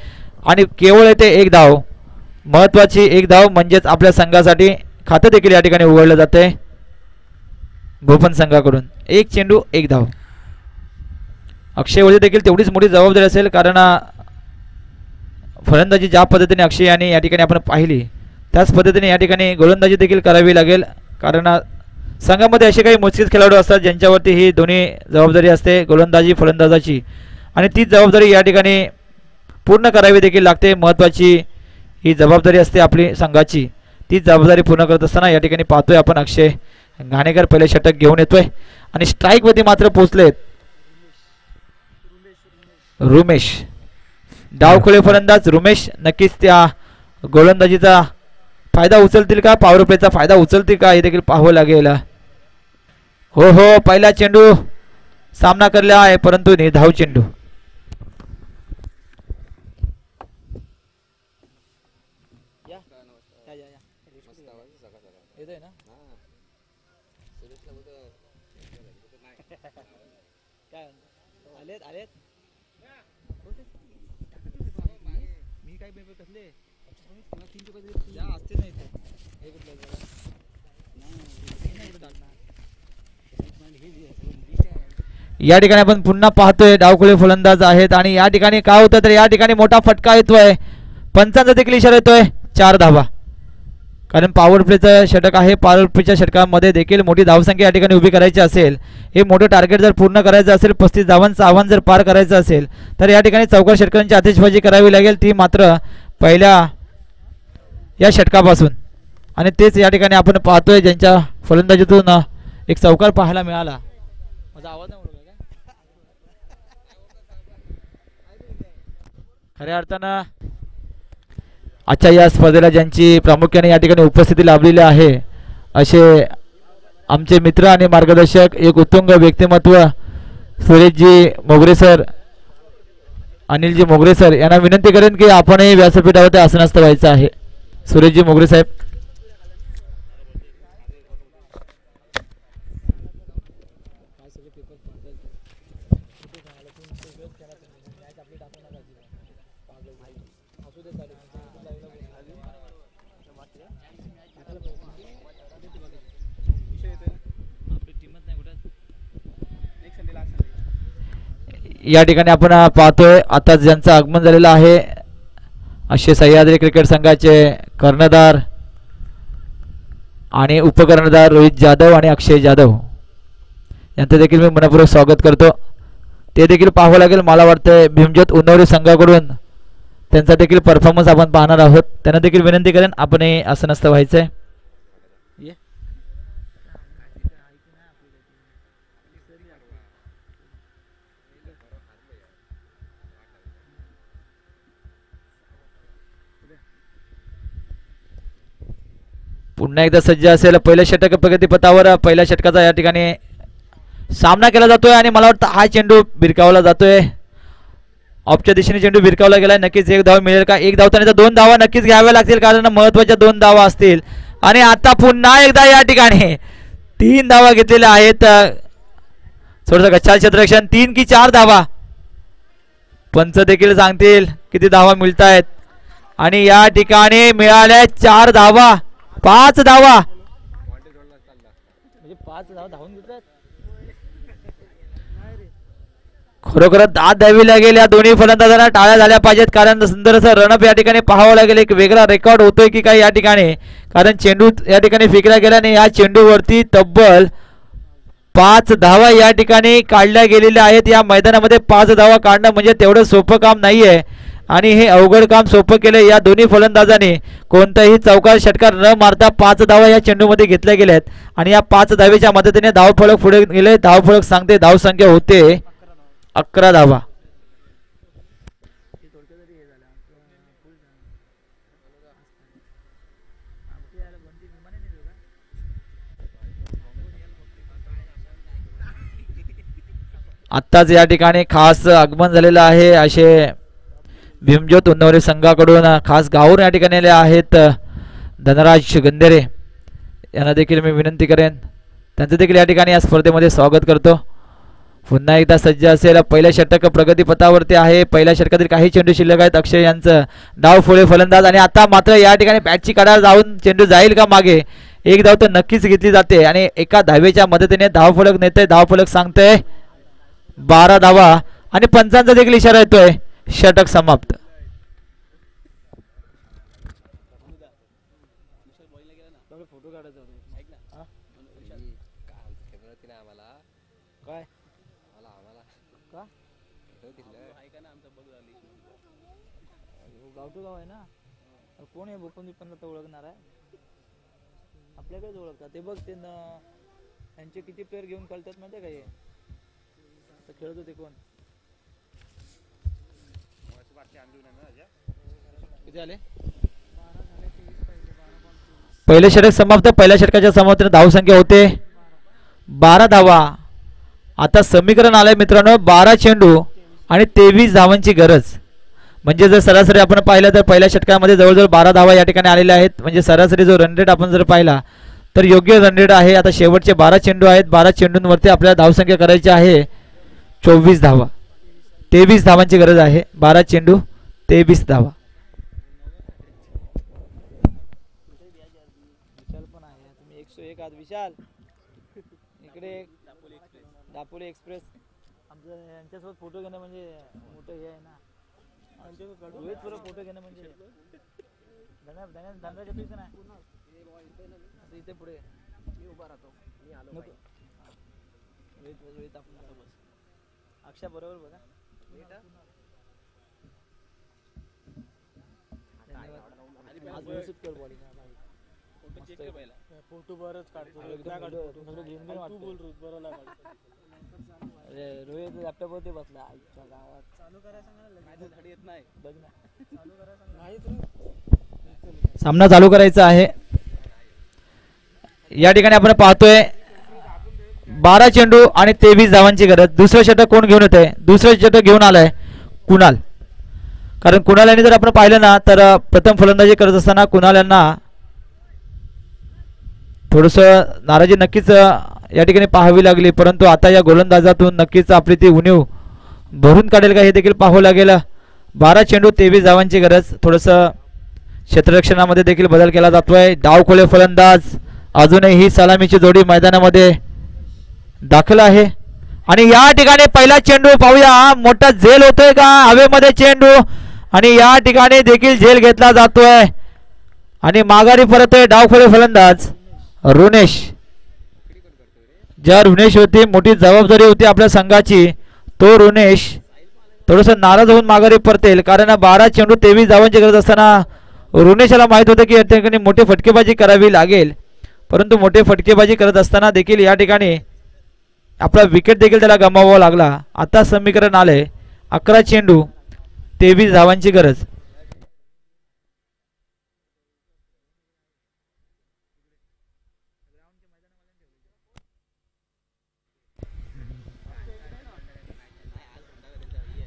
आणि केवळ येते 1 धाव. महत्वाची 1 धाव म्हणजेच आपल्या संघासाठी खातं देखील या ठिकाणी उघडलं जातंय भोपन संघाकडून. 1 चेंडू 1 धाव. अक्षयवरती देखील तेवढीच मोठी जबाबदारी असेल, कारण फलंदाजी ज्या पद्धतीने अक्षय यांनी या ठिकाणी आपण पाहिली त्याच पद्धतीने या ठिकाणी गोलंदाजी देखील करावी लागेल, कारण संघामध्ये असे काही मोजकेच खेळाडू असतात ज्यांच्यावरती ही दोन्ही जबाबदारी असते, गोलंदाजी फलंदाजाची, आणि तीच जबाबदारी या ठिकाणी पूर्ण करावी देखील लागते. महत्त्वाची ही जबाबदारी असते आपली संघाची, तीच जबाबदारी पूर्ण करत असताना या ठिकाणी पाहतोय आपण अक्षय घाणेकर पहिले षटक घेऊन येतोय आणि स्ट्राईक वरती मात्र पोहोचलेत रुमेश. डावखोळे फलंदाज रुमेश नक्कीच त्या गोलंदाजीचा फायदा उचलतील का, पॉवर प्लेचा फायदा उचलतील का हे देखील पाहावं लागेल. हो हो पहिला चेंडू सामना करला आहे परंतु निर्धाव चेंडू. या ठिकाणी आपण पुन्हा पाहतोय डावखोळे फलंदाज आहेत आणि या ठिकाणी काय होतं तर या ठिकाणी मोठा फटका येतोय. पंचांचा देखील इशारा येतोय 4 धावा, कारण पॉवर प्लेचं षटक आहे. पॉवर प्लेच्या षटकामध्ये देखील मोठी धावसंख्या या ठिकाणी उभी करायची असेल, हे मोठं टार्गेट जर पूर्ण करायचं असेल, 35 धावांचं आव्हान जर पार करायचं असेल तर या ठिकाणी चौकार षटकांची आतिषबाजी करावी लागेल, ती मात्र पहिल्या या षटकापासून. आणि तेच या ठिकाणी आपण पाहतोय ज्यांच्या फलंदाजीतून एक चौकार पाहायला मिळाला. माझा आवाज नाही खऱ्या अर्थानं आजच्या या स्पर्धेला ज्यांची प्रामुख्याने या ठिकाणी उपस्थिती लाभलेली आहे असे आमचे मित्र आणि मार्गदर्शक, एक उत्तुंग व्यक्तिमत्व सुरेशजी मोगरे सर, अनिलजी मोगरे सर यांना विनंती करेन की आपणही व्यासपीठावरती आसनस्थ व्हायचं आहे. सुरेशजी मोगरे साहेब. या ठिकाणी आपण पाहतोय आता ज्यांचं आगमन झालेलं आहे असे सह्याद्री क्रिकेट संघाचे कर्णधार आणि उपकर्णधार रोहित जाधव आणि अक्षय जाधव यांचं देखील मी मनपूर्वक स्वागत करतो. ते देखील पाहावं लागेल. मला वाटतं भीमज्योत उन्नवरे संघाकडून त्यांचा देखील परफॉर्मन्स आपण पाहणार आहोत. त्यांना देखील विनंती करेन आपणही आसनस्थ व्हायचंय. पुन्हा एकदा सज्ज असेल पहिल्या षटक प्रगतीपथावर. पहिल्या षटकाचा या ठिकाणी सामना केला जातोय आणि मला वाटतं हा चेंडू भिरकावला जातोय. ऑफच्या दिशेने चेंडू भिरकावला गेलाय. नक्कीच एक धाव मिळेल का? एक धाव तर 2 धावा नक्कीच घ्याव्या लागतील कारण महत्वाच्या 2 धावा असतील. आणि आता पुन्हा एकदा या ठिकाणी 3 धावा घेतलेल्या आहेत. थोडंसं गच्चाल क्षेत्ररक्षण 3 की 4 धावा पंच देखील सांगतील किती धावा मिळत आहेत. आणि या ठिकाणी मिळाल्या 4 धावा, 5 धावा म्हणजे 5 धावा धावून घेतात. खरोखर दाद द्यावी लागेल या दोन्ही फलंदाजांना. टाळ्या झाल्या पाहिजेत कारण सुंदर असं रनअप या ठिकाणी पाहावं लागेल. एक वेगळा रेकॉर्ड होतोय की काय या ठिकाणी, कारण चेंडू या ठिकाणी फेकला गेल्याने या चेंडूवरती तब्बल 5 धावा या ठिकाणी काढल्या गेलेल्या आहेत. या मैदानामध्ये 5 धावा काढणं म्हणजे तेवढं सोपं काम नाहीये आणि हे अवघड काम सोपं केलं. या दोन्ही फलंदाजांनी कोणताही चौकार षटकार न मारता 5 धावा या चेंडूमध्ये घेतल्या गेल्यात आणि या 5 धावेच्या मदतीने धावफलक पुढे गेले. धावफलक सांगते धावसंख्या होते 11 धावा. आत्ताच या ठिकाणी खास आगमन झालेलं आहे असे भीमज्योत उन्नवरे संघाकडून खास गावून या ठिकाणी आले आहेत धनराज गंधेरे यांना देखील मी विनंती करेन, त्यांचं देखील या ठिकाणी या स्पर्धेमध्ये स्वागत करतो. पुन्हा एकदा सज्ज असेल पहिल्या षटक प्रगतीपथावरती आहे. पहिल्या षटकातील काही चेंडू शिल्लक आहेत. अक्षय यांचं डावफोळे फलंदाज आणि आता मात्र या ठिकाणी बॅटची कडार जाऊन चेंडू जाईल का मागे? एक धाव तर नक्कीच घेतली जाते आणि एका धावेच्या मदतीने धावफलक नेते. धावफलक सांगतोय 12 धावा आणि पंचांचा देखील इशारा येतोय षटक समाप्त. गावतो गाव आहे ना, कोण आहे भूपंदी पण ओळखणार आहे. आपल्याकडेच ओळखतात ते बघ ते त्यांचे किती प्लेअर घेऊन कळतात माहिती आहे का हे आता खेळत होते कोण किती आले पहिले षटक समाप्त पहिल्या षटकाच्या समाप्तीने धावसंख्या होते 12 धावा आता समीकरण आलंय मित्रांनो 12 चेंडू आणि 23 धावांची गरज म्हणजे जर सरासरी आपण पाहिलं तर पहिल्या षटकामध्ये जवळजवळ 12 धावा या ठिकाणी आलेल्या आहेत म्हणजे सरासरी जो रन रेट आपण जर पाहिला तर योग्य रन रेट आहे आता शेवटचे 12 चेंडू आहेत 12 चेंडूंवरती आपल्याला धावसंख्या करायची आहे 24 धावा 23 धावांची गरज आहे 12 चेंडू 23 धावा विशाल पण आहे तुम्ही 101 आहात विशाल इकडे दापोली एक्सप्रेस आमचं यांच्यासोबत फोटो घेणं म्हणजे मोठं हे आहे ना रोहित बरोबर फोटो घेणं म्हणजे धनराज येतोय का नाही आता इथे पुढे मी उभा राहतो मी आलो रोहित आपण आता बस अक्षा बरोबर बघा आज व्यवस्थित कर बॉलिंग फोटो बरच काढतो तू बोल बरं नाही अरे रोहित लॅपटॉपवरती बसला आईच्या गावात चालू करायला धडी येत नाही बघ ना चालू करायला सामना चालू करायचा आहे या ठिकाणी आपण पाहतोय 12 चेंडू आणि 23 धावांची गरज दुसरं षटक कोण घेऊन येतंय दुसरं षटक घेऊन आलंय कुणाल कारण कुणाल यांनी जर आपण पाहिलं ना तर प्रथम फलंदाजी करत असताना कुणाल यांना थोडंसं नाराजी नक्कीच या ठिकाणी पाहावी लागली परंतु आता या गोलंदाजातून नक्कीच आपली ती उणीव भरून काढेल का हे देखील पाहावं लागेल 12 चेंडू 23 धावांची गरज थोडंसं क्षेत्ररक्षणामध्ये देखील बदल केला जातोय डावखोले फलंदाज अजूनही सलामीची जोडी मैदानामध्ये दाखल आहे आणि या ठिकाणी पहिला चेंडू पाहूया मोठा झेल होतोय का हवेमध्ये चेंडू आणि या ठिकाणी देखील झेल घेतला जातोय आणि माघारी परतोय डावखोले फलंदाज रुनेश ज्या रुनेश होती मोठी जबाबदारी होती आपल्या संघाची तो रुनेश थोडंसं नाराज होऊन माघारी परतेल कारण 12 चेंडू 23 धावांची गरज असताना रुनेशला माहित होतं की या ठिकाणी मोठी फटकेबाजी करावी लागेल परंतु मोठी फटकेबाजी करत असताना देखील या ठिकाणी आपला विकेट देखील त्याला गमावावा लागला आता समीकरण आले 11 चेंडू 23 धावांची गरज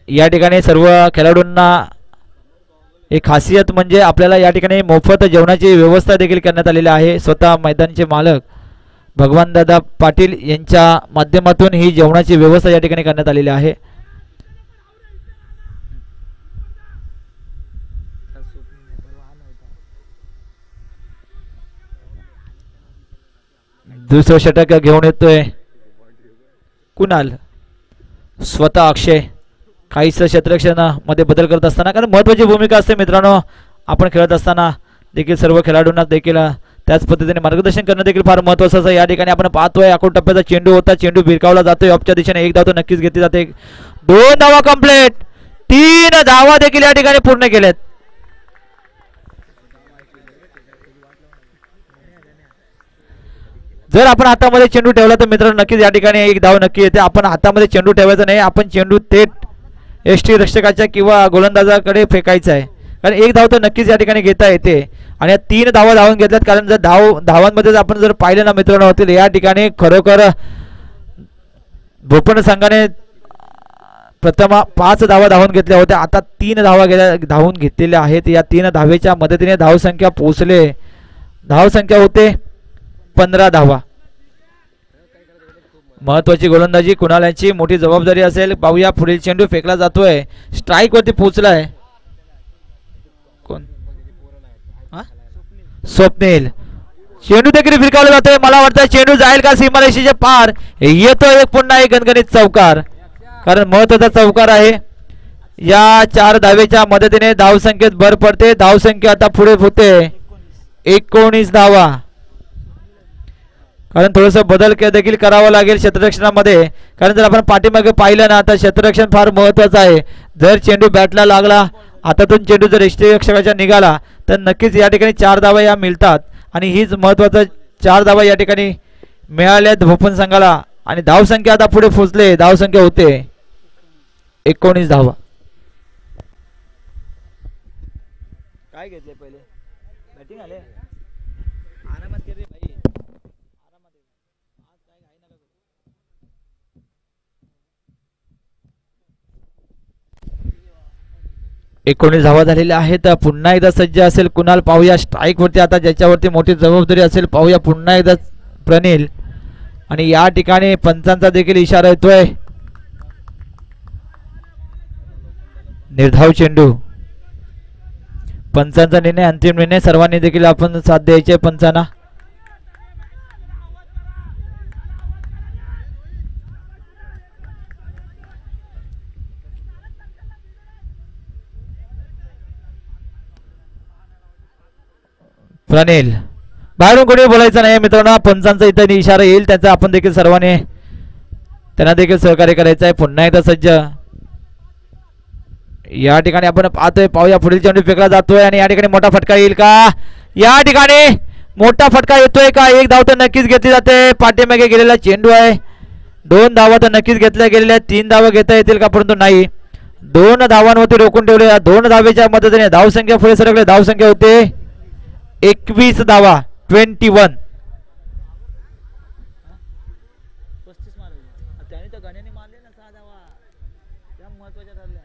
या ठिकाणी सर्व खेळाडूंना एक खासियत म्हणजे आपल्याला या ठिकाणी मोफत जेवणाची व्यवस्था देखील करण्यात आलेली आहे स्वतः मैदानाचे मालक भगवान दादा पाटील यांच्या माध्यमातून ही जेवणाची व्यवस्था या ठिकाणी करण्यात आलेली आहे दुसरं षटक घेऊन येतोय कुणाल स्वतः अक्षय काहीच क्षेत्ररक्षणामध्ये बदल करत असताना कारण महत्त्वाची भूमिका असते मित्रांनो आपण खेळत असताना देखील सर्व खेळाडूंना देखील त्याच पद्धतीने मार्गदर्शन करणं देखील फार महत्त्वाचं असं या ठिकाणी आपण पाहतोय अकोट टप्प्याचा चेंडू होता चेंडू भिरकावला जातोय ऑफच्या दिशेने एक धाव तो नक्कीच घेतली जाते 2 धावा कंप्लीट 3 धावा देखील या ठिकाणी पूर्ण केल्यात जर आपण हातामध्ये चेंडू ठेवला तर मित्रांनो नक्कीच या ठिकाणी एक धाव नक्की येते आपण हातामध्ये चेंडू ठेवायचा नाही आपण चेंडू थेट एसटी रक्षकाच्या किंवा गोलंदाजाकडे फेकायचा आहे कारण एक धाव तर नक्कीच या ठिकाणी घेता येते आणि या 3 धावा धावून घेतल्यात कारण जर धावांमध्ये आपण जर पाहिलं ना मित्रांनो होतील या ठिकाणी खरोखर भोपण संघाने प्रथम 5 धावा धावून घेतल्या होत्या आता 3 धावा धावून घेतलेल्या आहेत या 3 धावेच्या मदतीने धावसंख्या पोहोचले धावसंख्या होते 15 धावा महत्वाची गोलंदाजी कुणाल यांची मोठी जबाबदारी असेल पाहूया पुढील चेंडू फेकला जातोय स्ट्राइक वरती पोहोचलाय कोण स्वप्नील चेंडू देखील फिरकावला जातोय मला वाटतं चेंडू जाईल का सीमारेषेच्या पार येतोय पुन्हा एक गणगणित चौकार कारण महत्वाचा चौकार आहे या 4 धावेच्या मदतीने धावसंख्येत भर पडते धावसंख्या आता पुढे होते 19 धावा कारण थोडंसं बदल देखील करावा लागेल क्षेत्ररक्षणामध्ये कारण जर आपण पाठीमागे पाहिलं ना तर क्षेत्ररक्षण फार महत्वाचं आहे जर चेंडू बॅटला लागला हातातून चेंडू जर यष्टीरक्षकाच्या निघाला तर नक्कीच या ठिकाणी 4 धावा या मिळतात आणि हीच महत्वाचं 4 धावा या ठिकाणी मिळाल्यात भोपन संघाला आणि धावसंख्या आता पुढे पोहोचले. धावसंख्या होते 19 धावा. काय घेतले पहिले बॅटिंग आले आरामात कर रे भाई आरामात आज काय घाई नका करू. 19 धावा झालेल्या आहेत. पुन्हा एकदा सज्ज असेल कुणाल पाहूया स्ट्राईक वरती आता ज्याच्यावरती मोठी जबाबदारी असेल पाहूया पुन्हा एकदा प्रणील आणि या ठिकाणी पंचांचा देखील इशारा येतोय. निर्धाव चेंडू पंचांचा निर्णय अंतिम निर्णय सर्वांनी देखील आपण साथ द्यायचे पंचांना. प्रणील बाहेरून कोणी बोलायचं नाही मित्रांनो. पंचांचा इथे इशारा येईल त्याचा आपण देखील सर्वांनी त्यांना देखील सहकार्य करायचं आहे. पुन्हा एकदा सज्ज या ठिकाणी आपण पाहतोय पाहूया पुढील चेंडू फेकला जातोय आणि या ठिकाणी मोठा फटका येईल का. या ठिकाणी मोठा फटका येतोय का. 1 धाव तर नक्कीच घेतली जाते. पाठीमागे गेलेला चेंडू आहे. 2 धावा तर नक्कीच घेतल्या गेलेल्या. 3 धावा घेता येतील का परंतु नाही. 2 धावांवरती रोखून ठेवले. 2 धावेच्या मदतीने धावसंख्या पुढे सरकले. धावसंख्या होते 21 धावा 21. 35 मारले त्याने तर गण्याने मारले ना 6 धावा त्या महत्वाच्या ठरल्या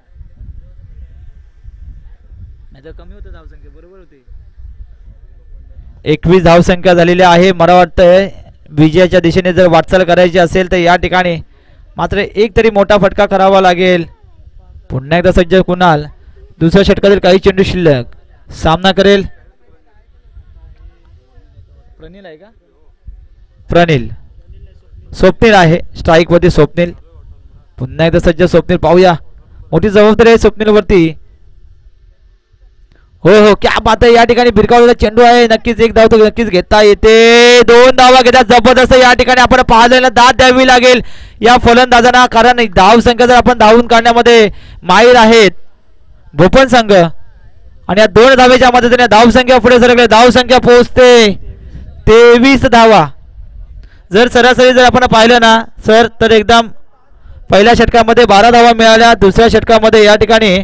नाही तर कमी होतं धावसंख्या बरोबर होते. 21 धावसंख्या झालेली आहे. मला वाटतंय विजयाच्या दिशेने जर वाटचाल करायची असेल तर या ठिकाणी मात्र एक तरी मोठा फटका करावा लागेल. पुन्हा एकदा सज्ज कुणाल दुसऱ्या षटकातील काही चेंडू शिल्लक सामना करेल. प्रणील आहे का प्रणील स्वप्नील आहे स्ट्राईक वरती स्वप्नील. पुन्हा एकदा सज्ज स्वप्नील पाहूया मोठी जबाबदारी आहे स्वप्नील वरती. हो हो क्या बात आहे. या ठिकाणी भिरकावलेला चेंडू आहे. नक्कीच 1 धाव तर नक्कीच घेता येते. 2 धावा घेतात जबरदस्त. या ठिकाणी आपण पाहिलेला दाद द्यावी लागेल या फलंदाजांना कारण धावसंख्या जर आपण धावून काढण्यामध्ये माहीर आहेत भोपन संघ आणि या 2 धावेच्या मदतीने धावसंख्या पुढे सरकले. धावसंख्या पोहोचते 23 धावा. जर सरासरी जर आपण पाहिलं ना सर तर एकदम पहिल्या षटकामध्ये 12 धावा मिळाल्या. दुसऱ्या षटकामध्ये या ठिकाणी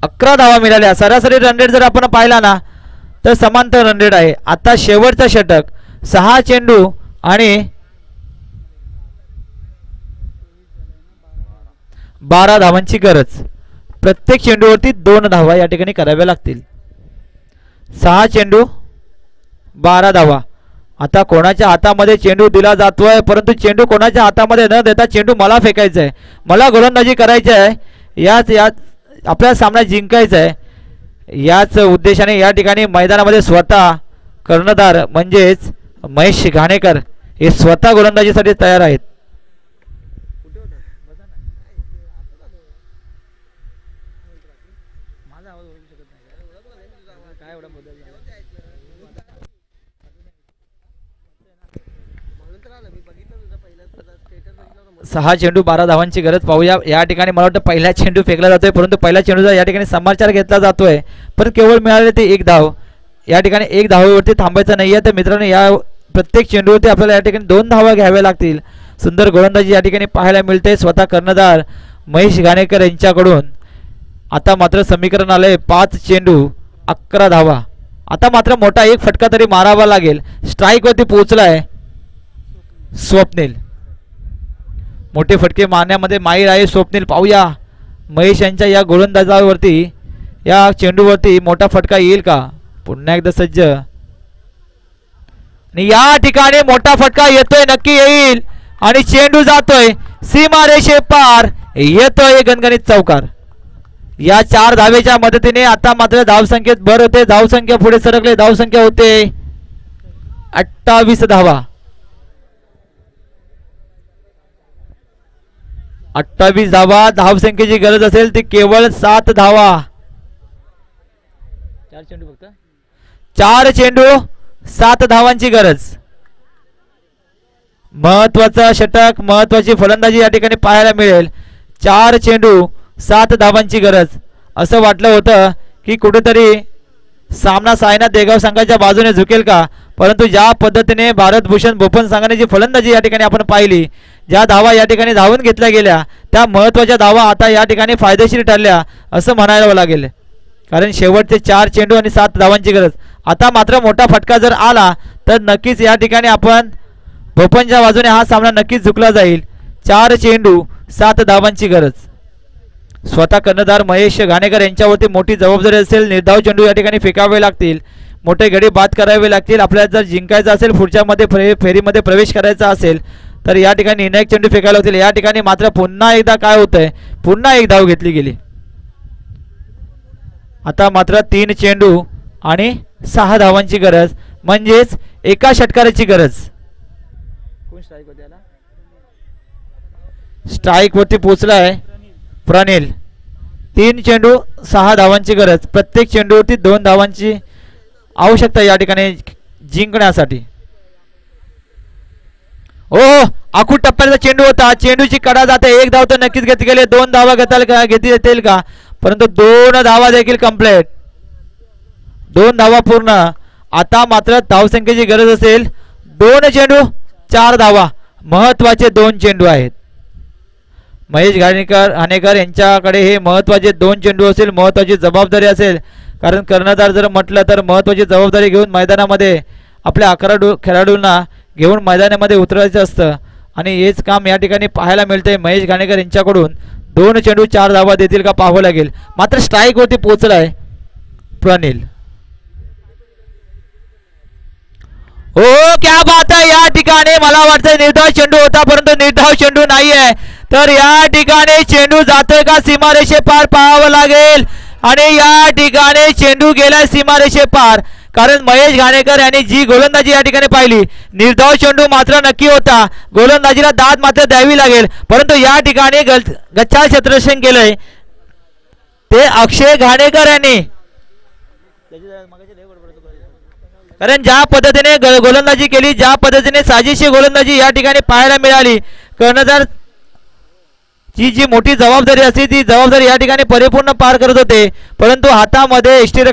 11 धावा मिळाल्या. सरासरी रन रेट जर आपण पाहिला ना तर समांतर रन रेट आहे. आता शेवटचं षटक 6 चेंडू आणि 12 धावांची गरज. प्रत्येक चेंडूवरती 2 धावा या ठिकाणी कराव्या लागतील. 6 चेंडू 12 धावा. आता कोणाच्या हातामध्ये चेंडू दिला जातोय परंतु चेंडू कोणाच्या हातामध्ये न देता चेंडू मला फेकायचा आहे. मला गोलंदाजी करायची आहे. याच आपल्याला सामना जिंकायचा आहे. याच उद्देशाने या ठिकाणी मैदानामध्ये स्वतः कर्णधार म्हणजेच महेश घाणेकर हे स्वतः गोलंदाजीसाठी तयार आहेत. माझा आवाज ओळखू शकत नाही काय एवढा बदल झाला 6 चेंडू 12 धावांची गरज पाहूया. या ठिकाणी मला वाटतं पहिला चेंडू फेकला जातोय परंतु पहिला चेंडूचा या ठिकाणी समाचार घेतला जातोय पण केवळ मिळाले ते 1 धाव. या ठिकाणी 1 धावेवरती थांबायचं नाहीये. तर मित्रांनो या प्रत्येक चेंडूवरती आपल्याला या ठिकाणी 2 धावा घ्याव्या लागतील. सुंदर गोलंदाजी या ठिकाणी पाहायला मिळते स्वतः कर्णधार महेश घाणेकर यांच्याकडून. आता मात्र समीकरण आलंय 5 चेंडू 11 धावा. आता मात्र मोठा 1 फटका तरी मारावा लागेल. स्ट्राईक वरती पोहोचलाय स्वप्नील. मोठे फटके मारण्यामध्ये माहीर आहे स्वप्नील. पाहूया महेश यांच्या या गोलंदाजावरती या चेंडूवरती मोठा फटका येईल का. पुन्हा एकदा सज्ज आणि या ठिकाणी मोठा फटका येतोय नक्की येईल आणि चेंडू जातोय सीमारेषे पार. येतोय गणगणित चौकार. या 4 धावेच्या मदतीने आता मात्र धावसंख्येत भर होते. धावसंख्या पुढे सरकले. धावसंख्या होते 28 धावा. 28 धावा. धावसंख्येची गरज असेल ती केवळ 7 धावा. 4 चेंडू फक्त 4 चेंडू 7 धावांची गरज. महत्वाचा षटक महत्वाची फलंदाजी या ठिकाणी पाहायला मिळेल. 4 चेंडू 7 धावांची गरज. असं वाटलं होतं की कुठेतरी सामना सायनाथ देगाव संघाच्या बाजूने झुकेल का, परंतु ज्या पद्धतीने भारत भूषण बोपन संघाने जी फलंदाजी या ठिकाणी आपण पाहिली, ज्या धावा या ठिकाणी धावून घेतल्या गेल्या, त्या महत्त्वाच्या धावा आता या ठिकाणी फायदेशीर ठरल्या असं म्हणायला लागेल. कारण शेवटचे 4 चेंडू आणि 7 धावांची गरज. आता मात्र मोठा फटका जर आला तर नक्कीच या ठिकाणी आपण बोपनच्या बाजूने हा सामना नक्कीच झुकला जाईल. 4 चेंडू 7 धावांची गरज. स्वतः कर्णधार महेश घाणेकर यांच्यावरती मोठी जबाबदारी असेल. निर्धाव चेंडू या ठिकाणी फेकावे लागतील, मोठे गडी बाद करावे लागतील. आपल्याला जर जिंकायचं असेल, पुढच्या मध्ये फेरीमध्ये प्रवेश करायचा असेल तर या ठिकाणी निर्णायक चेंडू फेकायला होतील. या ठिकाणी मात्र पुन्हा एकदा काय होतंय, पुन्हा एक धाव घेतली गेली. आता मात्र 3 चेंडू आणि 6 धावांची गरज, म्हणजेच एका षटकाराची गरज. कोण स्ट्राईक होते याला? स्ट्राईक वरती पोहोचलाय प्रणिल. 3 चेंडू 6 धावांची गरज. प्रत्येक चेंडूवरती 2 धावांची आवश्यकता या ठिकाणी जिंकण्यासाठी. ओ आखूड टप्प्याचा चेंडू होता, चेंडूची कडा जाते. 1 धाव तर नक्कीच घेतली गेली. 2 धावा घेता येतील का, परंतु 2 धावा देखील कंप्लीट. 2 धावा पूर्ण. आता मात्र धावसंख्येची गरज असेल. 2 चेंडू 4 धावा, महत्वाचे 2 चेंडू आहेत. महेश घाणेकर यांच्याकडे हे महत्वाचे 2 चेंडू असेल, महत्वाची जबाबदारी असेल. कारण कर्णधार जर म्हटलं तर महत्वाची जबाबदारी घेऊन मैदानामध्ये आपल्या 11 खेळाडूंना घेऊन मैदानामध्ये उतरायचं असतं आणि हेच काम या ठिकाणी पाहायला मिळतंय. महेश घाणेकर यांच्याकडून 2 चेंडू 4 धावा देतील का पाहावं लागेल. मात्र स्ट्राईक वरती पोहोचलाय प्रणिल. हो क्या बात आहे. या ठिकाणी मला वाटतं निर्धाव चेंडू होता, परंतु निर्धाव चेंडू नाहीये. तर या ठिकाणी चेंडू जातोय का सीमारेषे पार पाहावं लागेल. आणि या ठिकाणी चेंडू गेलाय सीमारेषे पार. कारण महेश घाणेकर यांनी जी गोलंदाजी या ठिकाणी पाहिली, निर्धाव चेंडू मात्र नक्की होता. गोलंदाजीला दाद मात्र द्यावी लागेल, परंतु या ठिकाणी गच्चाळ क्षेत्ररक्षण केलंय ते अक्षय घाणेकर यांनी. कारण ज्या पद्धतीने गोलंदाजी केली, ज्या पद्धतीने साजेशी गोलंदाजी या ठिकाणी पाहायला मिळाली, कर्णधार जी मोठी जबाबदारी असते ती जबाबदारी या ठिकाणी परिपूर्ण पार करत होते, परंतु हातामध्ये यष्टिरक्षक